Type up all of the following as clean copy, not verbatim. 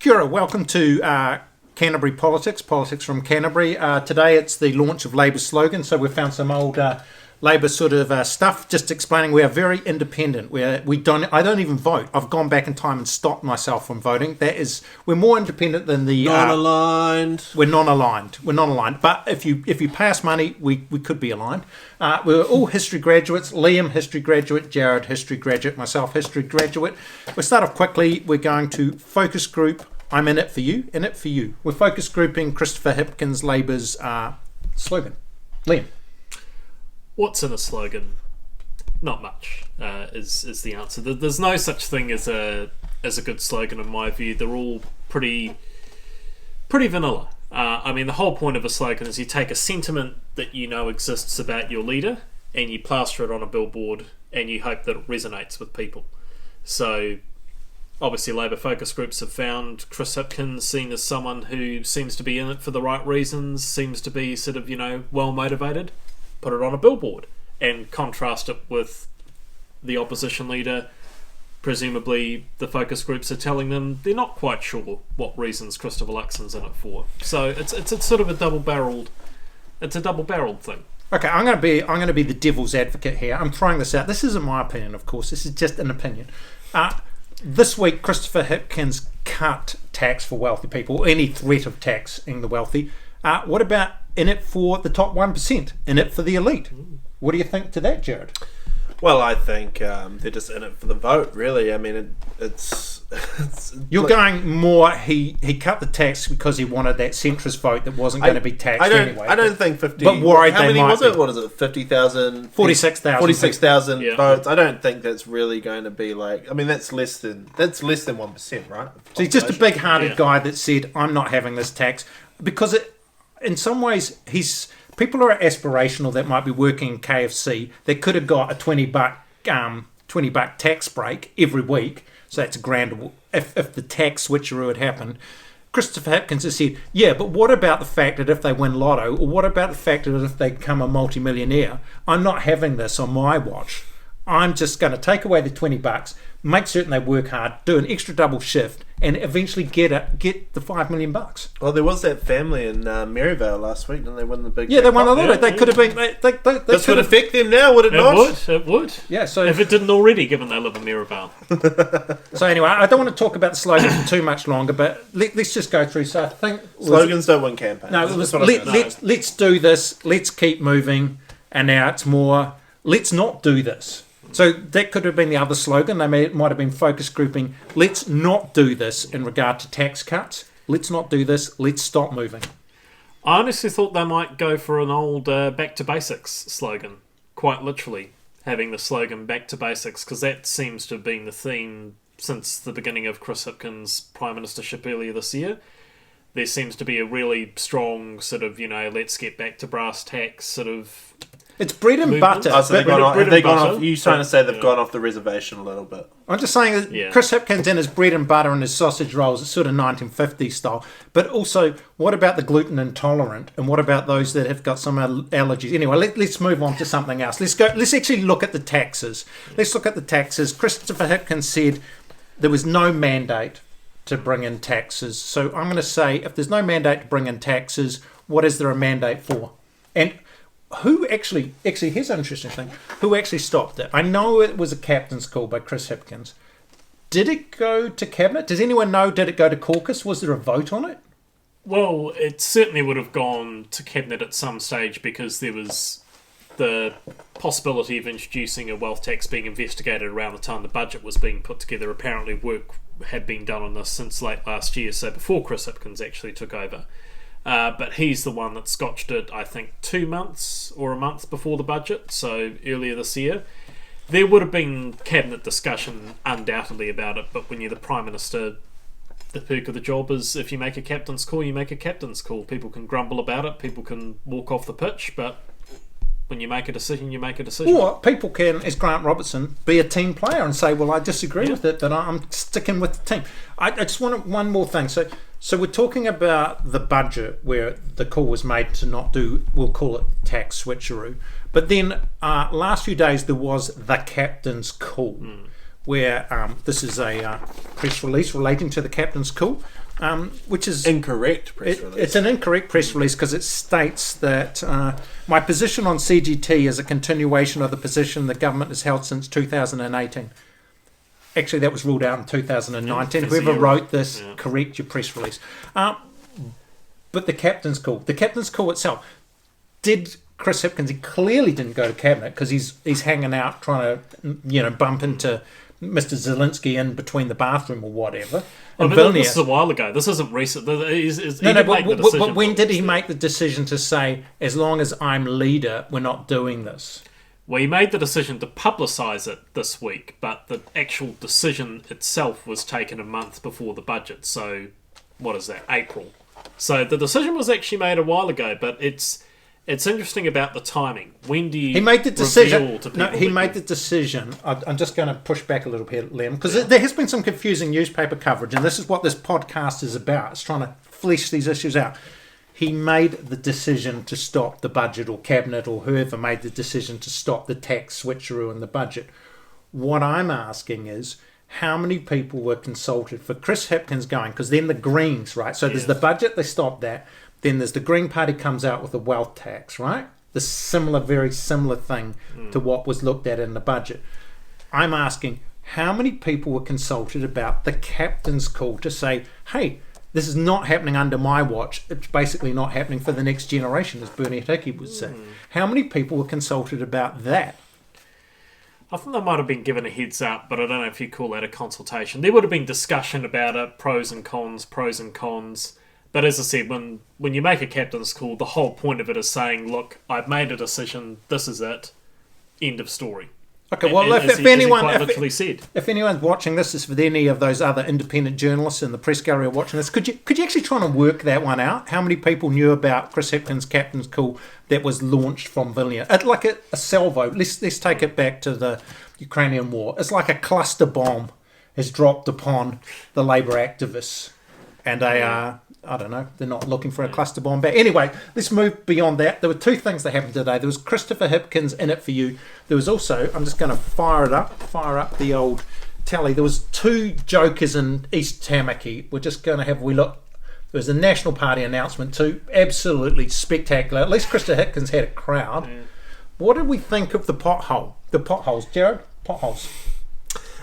Kia ora, welcome to Canterbury Politics from Canterbury. Today it's the launch of Labour's slogan, so we've found some old Labour sort of stuff, just explaining we are very independent. I don't even vote. I've gone back in time and stopped myself from voting. We're more independent than the... Non-aligned. We're non-aligned. But if you pay us money, we could be aligned. We're all history graduates. Liam, history graduate. Jared, history graduate. Myself, history graduate. We'll start off quickly. We're going to focus group. I'm in it for you, in it for you. We're focus grouping Christopher Hipkins' Labour's slogan. Liam. What's in a slogan? Not much is the answer. There's no such thing as a good slogan in my view. They're all pretty vanilla. The whole point of a slogan is you take a sentiment that you know exists about your leader and you plaster it on a billboard and you hope that it resonates with people. So obviously Labour focus groups have found Chris Hipkins seen as someone who seems to be in it for the right reasons, seems to be sort of, well motivated. Put it on a billboard and contrast it with the opposition leader. Presumably the focus groups are telling them they're not quite sure what reasons Christopher Luxon's in it for. So it's sort of a double-barreled thing. Okay, I'm going to be the devil's advocate here. I'm throwing this out. This isn't my opinion, of course. This is just an opinion. This week, Christopher Hipkins cut tax for wealthy people, any threat of taxing the wealthy. What about in it for the top 1%? In it for the elite? What do you think to that, Jared? Well, I think they're just in it for the vote, really. I mean, it's You're going more, he cut the tax because he wanted that centrist vote that wasn't going to be taxed anyway. I don't think 50... But worried how they many might was it? be. What is it, 50,000? 46,000. 46,000 Yeah. votes. I don't think that's really going to be like... I mean, that's less than 1%, right? So he's just a big-hearted Yeah. guy that said, I'm not having this tax. Because in some ways, people are aspirational that might be working in KFC that could have got a $20 tax break every week. So that's $1,000 if the tax switcheroo had happened. Christopher Hipkins has said, yeah, but what about the fact that if they win lotto, or what about the fact that if they become a multimillionaire, I'm not having this on my watch. I'm just going to take away the $20, make certain they work hard, do an extra double shift, and eventually get the $5 million. Well, there was that family in Maryvale last week, didn't they win the big... Yeah, they won a lotto. Yeah, They could have been... This would affect them now, would it not? It would. Yeah, so... If it didn't already, given they live in Maryvale. So anyway, I don't want to talk about the slogan for too much longer, but let's just go through. So I think... Slogans don't win campaigns. No, let's do this, let's keep moving, and now it's more, let's not do this. So that could have been the other slogan. Might have been focus grouping. Let's not do this in regard to tax cuts. Let's not do this. Let's stop moving. I honestly thought they might go for an old back to basics slogan. Quite literally, having the slogan back to basics, because that seems to have been the theme since the beginning of Chris Hipkins' prime ministership earlier this year. There seems to be a really strong sort of, let's get back to brass tacks sort of... It's bread and movement. butter. Oh, so they've gone off. You're trying to say they've Yeah. gone off the reservation a little bit. I'm just saying that Yeah. Chris Hipkins and his bread and butter and his sausage rolls, it's sort of 1950s style. But also, what about the gluten intolerant? And what about those that have got some allergies? Anyway, let's move on to something else. Let's actually look at the taxes. Let's look at the taxes. Christopher Hipkins said there was no mandate to bring in taxes. So I'm going to say, if there's no mandate to bring in taxes, what is there a mandate for? And who actually, here's an interesting thing. Who actually stopped it? I know it was a captain's call by Chris Hipkins. Did it go to Cabinet? Does anyone know, did it go to caucus? Was there a vote on it? Well, it certainly would have gone to Cabinet at some stage because there was the possibility of introducing a wealth tax being investigated around the time the budget was being put together. Apparently work had been done on this since late last year, so before Chris Hipkins actually took over. But he's the one that scotched it, I think, 2 months or a month before the budget, so earlier this year. There would have been cabinet discussion undoubtedly about it, but when you're the Prime Minister, the perk of the job is if you make a captain's call, you make a captain's call. People can grumble about it, people can walk off the pitch, but when you make a decision, you make a decision. Or people can, as Grant Robertson, be a team player and say, well, I disagree with it, but I'm sticking with the team. I just want one more thing. So we're talking about the budget where the call was made to not do, we'll call it tax switcheroo. But then last few days there was the captain's call. where this is a press release relating to the captain's call, which is Incorrect press release. It's an incorrect press release because it states that my position on CGT is a continuation of the position the government has held since 2018. Actually, that was ruled out in 2019. Whoever wrote this, correct your press release. But the captain's call itself, did Chris Hipkins, he clearly didn't go to cabinet because he's hanging out trying to bump into Mr. Zelensky in between the bathroom or whatever. And this is a while ago. This isn't recent. But when did he make the decision to say, as long as I'm leader, we're not doing this? Well, he made the decision to publicise it this week, but the actual decision itself was taken a month before the budget. So, what is that? April. So the decision was actually made a while ago, but it's interesting about the timing. When do you he made the decision? He made the the decision. I'm just going to push back a little bit, Liam, because there has been some confusing newspaper coverage, and this is what this podcast is about. It's trying to flesh these issues out. He made the decision to stop the budget, or cabinet, or whoever made the decision to stop the tax switcheroo in the budget. What I'm asking is, how many people were consulted for Chris Hipkins going? Because then the Greens, right? So there's the budget, they stopped that. Then there's the Green Party comes out with a wealth tax, right? The very similar thing to what was looked at in the budget. I'm asking, how many people were consulted about the captain's call to say, hey, this is not happening under my watch. It's basically not happening for the next generation, as Bernie Hickey would say. How many people were consulted about that? I think they might have been given a heads up, but I don't know if you call that a consultation. There would have been discussion about it, pros and cons. But as I said, when you make a captain's call, the whole point of it is saying, look, I've made a decision, this is it, end of story. Okay, well, if anyone's watching this, is for any of those other independent journalists in the press gallery are watching this, could you actually try and work that one out? How many people knew about Chris Hipkins' captain's call that was launched from Vilnius? Like a salvo. Let's take it back to the Ukrainian war. It's like a cluster bomb has dropped upon the Labour activists, and they are. I don't know, they're not looking for a cluster bomb back. Anyway, let's move beyond that. There were two things that happened today. There was Christopher Hipkins in it for you. There was also, I'm just going to fire up the old tally. There was two jokers in East Tamaki. We're just going to have a wee look. There was a National Party announcement too. Absolutely spectacular. At least Christopher Hipkins had a crowd. Yeah. What did we think of the potholes, Jared? Potholes.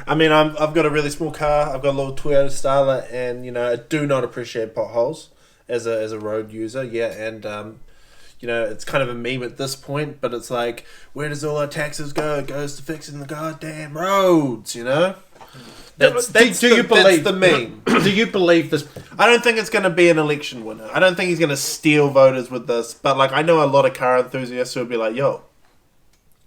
I mean, I've got a really small car. I've got a little Toyota Starlet, and I do not appreciate potholes as a road user. Yeah, and it's kind of a meme at this point, but it's like, where does all our taxes go? It goes to fixing the goddamn roads. That's the meme. Do you believe this? I don't think it's going to be an election winner. I don't think he's going to steal voters with this. But I know a lot of car enthusiasts who will be like, yo.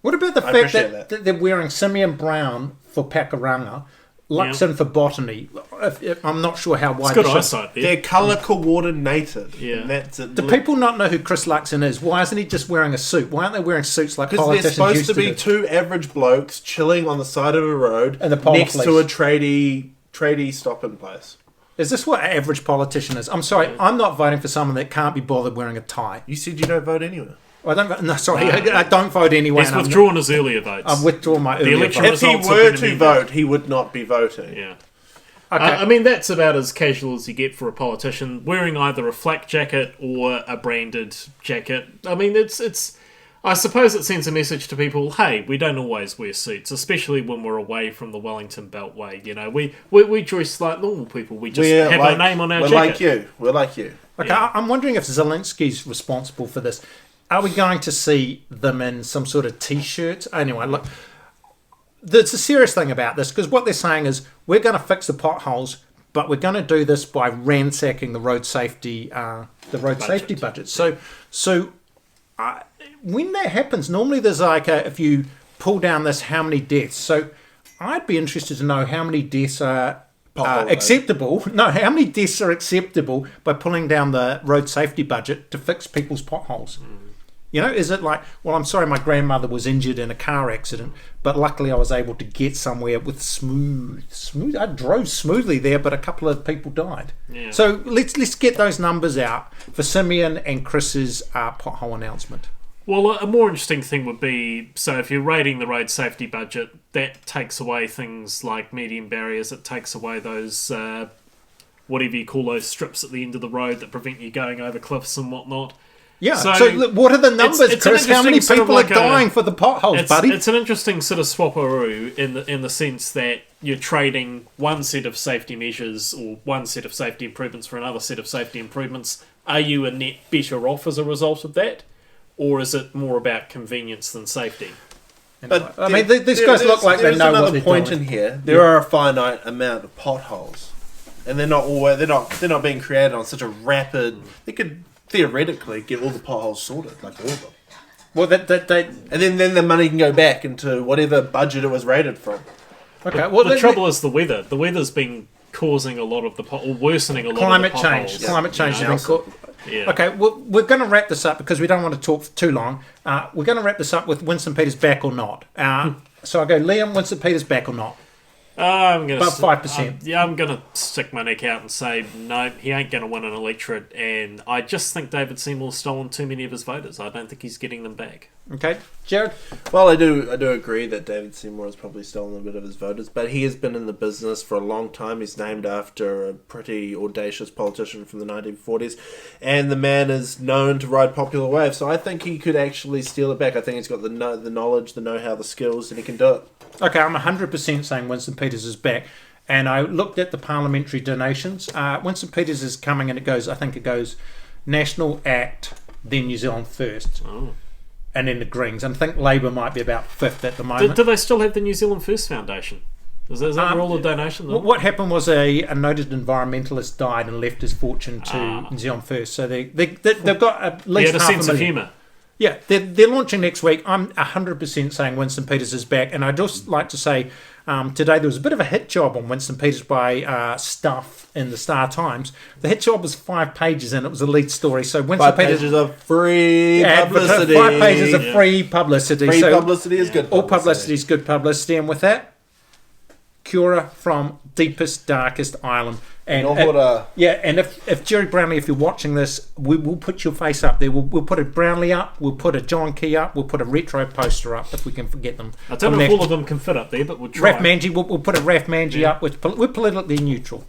What about the fact that they're wearing Simeon Brown for Pakuranga, Luxon for botany? I'm not sure how wide. It's good eyesight. They're colour coordinated. Yeah. That's it. Do people not know who Chris Luxon is? Why isn't he just wearing a suit? Why aren't they wearing suits like politicians? Because they're supposed to be two average blokes chilling on the side of a road next to a tradie stopping place. Is this what an average politician is? I'm sorry, I'm not voting for someone that can't be bothered wearing a tie. You said you don't vote anywhere. I don't vote anyway. He's withdrawn his earlier votes. I've withdrawn my earlier votes. If he were to vote, he would not be voting. Yeah. Okay. I mean, that's about as casual as you get for a politician, wearing either a flak jacket or a branded jacket. I mean, it's. I suppose it sends a message to people, hey, we don't always wear suits, especially when we're away from the Wellington Beltway. We dress like normal people. We just have our name on our jacket. We're like you. Okay, yeah. I'm wondering if Zelensky's responsible for this. Are we going to see them in some sort of T-shirts? Anyway, look, there's a serious thing about this, because what they're saying is we're going to fix the potholes, but we're going to do this by ransacking the road safety budget. So when that happens, normally there's if you pull down this, how many deaths? So I'd be interested to know how many deaths are acceptable. No, how many deaths are acceptable by pulling down the road safety budget to fix people's potholes? Is it like, well, I'm sorry, my grandmother was injured in a car accident, but luckily I was able to get somewhere with smooth. I drove smoothly there, but a couple of people died. Yeah. So let's get those numbers out for Simeon and Chris's pothole announcement. Well, a more interesting thing would be, so if you're rating the road safety budget, that takes away things like median barriers, it takes away those, whatever you call those strips at the end of the road that prevent you going over cliffs and whatnot. Yeah, So so look, what are the numbers, it's an Chris? How many interesting sort of people like are dying for the potholes, buddy? It's an interesting sort of swapperoo in the sense that you're trading one set of safety measures or one set of safety improvements for another set of safety improvements. Are you a net better off as a result of that? Or is it more about convenience than safety? But I mean, these guys look like they know what another they're point doing. in here. There are a finite amount of potholes, and they're not being created on such a rapid. They could theoretically get all the potholes sorted, like all of them. Well, And then the money can go back into whatever budget it was rated from. okay. Well, The trouble is the weather. The weather's been causing a lot of the or worsening a lot climate of the potholes. change. Climate change You has know? been caught. Yeah. Okay, well, we're going to wrap this up because we don't want to talk for too long. We're going to wrap this up with Winston Peters back or not. So I go, Liam, Winston Peters back or not? I'm gonna About 5%. Yeah, I'm gonna stick my neck out and say no. He ain't gonna win an electorate, and I just think David Seymour's stolen too many of his voters. I don't think he's getting them back. Okay, Jared? Well, I do agree that David Seymour has probably stolen a bit of his voters, but he has been in the business for a long time. He's named after a pretty audacious politician from the 1940s, and the man is known to ride popular waves. So I think he could actually steal it back. I think he's got the knowledge, the know-how, the skills, and he can do it. Okay, I'm 100% saying Winston Peters is back. And I looked at the parliamentary donations. Winston Peters is coming and I think it goes National Act, then New Zealand First. Oh. And then the Greens. And I think Labour might be about fifth at the moment. Do they still have the New Zealand First Foundation? Is that where all the donation? What happened was a noted environmentalist died and left his fortune to New Zealand First. So they've got at least a half sense a of million. humour. Yeah, they're launching next week. I'm 100% saying Winston Peters is back. And I'd just like to say today there was a bit of a hit job on Winston Peters by Stuff in the Star Times. The hit job was 5 pages and it was a lead story. So Winston 5 Peters... pages of free publicity. 5 pages of free publicity. Free So publicity is good all publicity is good publicity. And with that, Cura from deepest, darkest island. And and if Jerry Brownlee, if you're watching this, we'll put your face up there. We'll put a Brownlee up. We'll put a John Key up. We'll put a retro poster up if we can forget them. I don't know if all of them can fit up there, but we'll try. Raf Manji, we'll put a Raf Manji up. We're politically neutral.